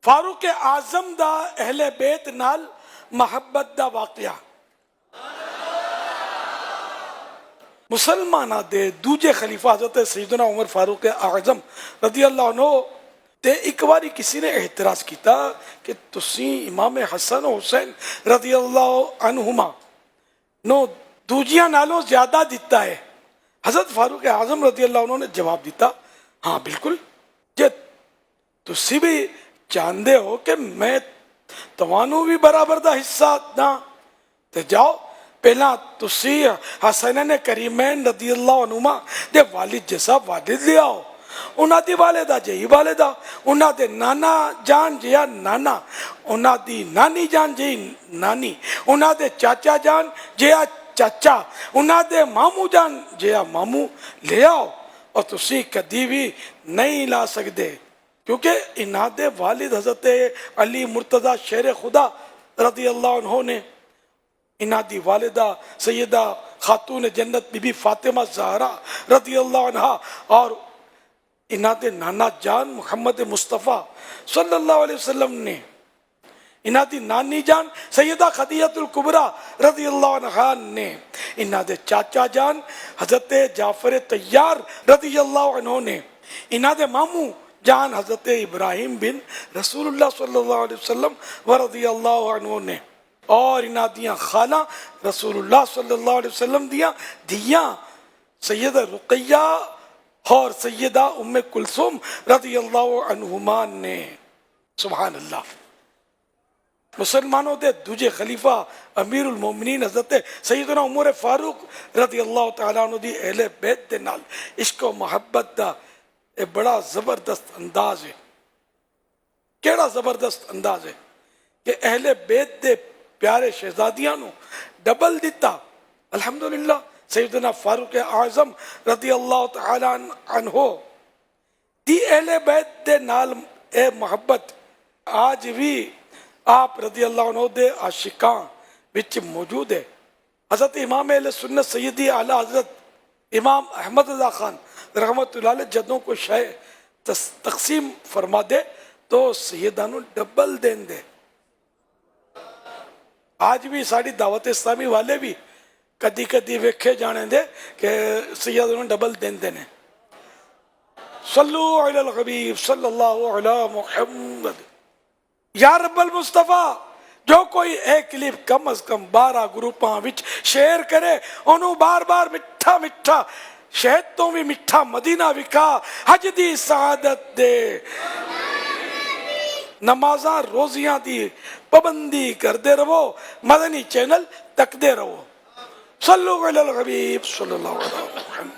فاروق اعظم دا اہل بیت نال محبت دا واقعہ مسلمانہ دے دوجے خلیفہ حضرت سیدنا عمر فاروق اعظم رضی اللہ عنہ تے ایک باری کسی نے اعتراض کیتا کہ تسی امام حسن و حسین رضی اللہ عنہما نو دوجیاں نالوں زیادہ دیتا ہے. حضرت فاروق اعظم رضی اللہ عنہ نے جواب دیتا ہاں بالکل جے تسی بھی چاندے ہو کہ میں توانو بھی برابر دا حصہ نہ تے جاؤ پہلا تسی حسنین کریمین رضی اللہ عنہما دے والد جیسا والد لے آؤ, انہاں دی والدہ جہی والدہ, انہاں دے نانا جان جیا نانا, انہاں دی نانی جان جہی نانی, انہاں دے چاچا جان جیا چاچا, انہاں دے مامو جان جیا مامو لے آؤ. اور تسی کدی بھی نہیں لا سکتے کیونکہ انہاں دے والد حضرت علی مرتضی شیر خدا رضی اللہ عنہ نے, انہاں دی والدہ سیدہ خاتون جنت بی بی فاطمہ زہرا رضی اللہ عنہ, اور انہاں دے نانا جان محمد مصطفیٰ صلی اللہ علیہ وسلم نے, انہاں دی نانی جان سیدہ خدیجہ الکبریٰ رضی اللہ عنہ نے, انہاں دے چاچا جان حضرت جعفر طیار رضی اللہ عنہ نے, انہاں دے ماموں جان حضرت ابراہیم بن رسول اللہ صلی اللہ علیہ وسلم ورضی اللہ عنہ نے, اور انہاں دیاں خالہ رسول اللہ صلی اللہ علیہ وسلم دیاں سیدہ رقیہ اور سیدہ ام کلثوم رضی اللہ عنہما نے. سبحان اللہ. مسلمانوں دے دوجے خلیفہ امیر المومنین حضرت سیدنا عمر فاروق رضی اللہ تعالیٰ عنہ دی اہل بیت دے نال عشق و محبت دا اے بڑا زبردست انداز ہے. کیڑا زبردست انداز ہے کہ اہل بیت دے پیارے شہزادیاں نو ڈبل دیتا. الحمدللہ سیدنا فاروق اعظم رضی اللہ تعالی عنہ دی اہل بیت دے نال اے محبت آج بھی آپ رضی اللہ عنہ دے عاشقاں وچ موجود ہے. حضرت امام اہل سنت سیدی اعلی حضرت امام احمد رضا خان رحمت اللہ علیہ جدوں کو شے تقسیم فرما دے تو سیدہ نو ڈبل دین دے. آج بھی ساری دعوت اسلامی والے بھی کدی کدی ویکھے جانے دے کہ سیدہ نو ڈبل دین دینے. صلو علی الحبیب صلی اللہ علی محمد. یا رب المصطفیٰ جو کوئی ایک کلپ کم از کم 12 گروپاں وچ شیئر کرے انہوں بار بار مٹھا مٹھا شہد تو بھی مٹھا مدینہ وکھا حج دی سعادت دے, نمازاں روزیاں دی پابندی کردے رہو, مدنی چینل تکدے رہو. صلو علی الحبیب صلی اللہ علیہ وسلم.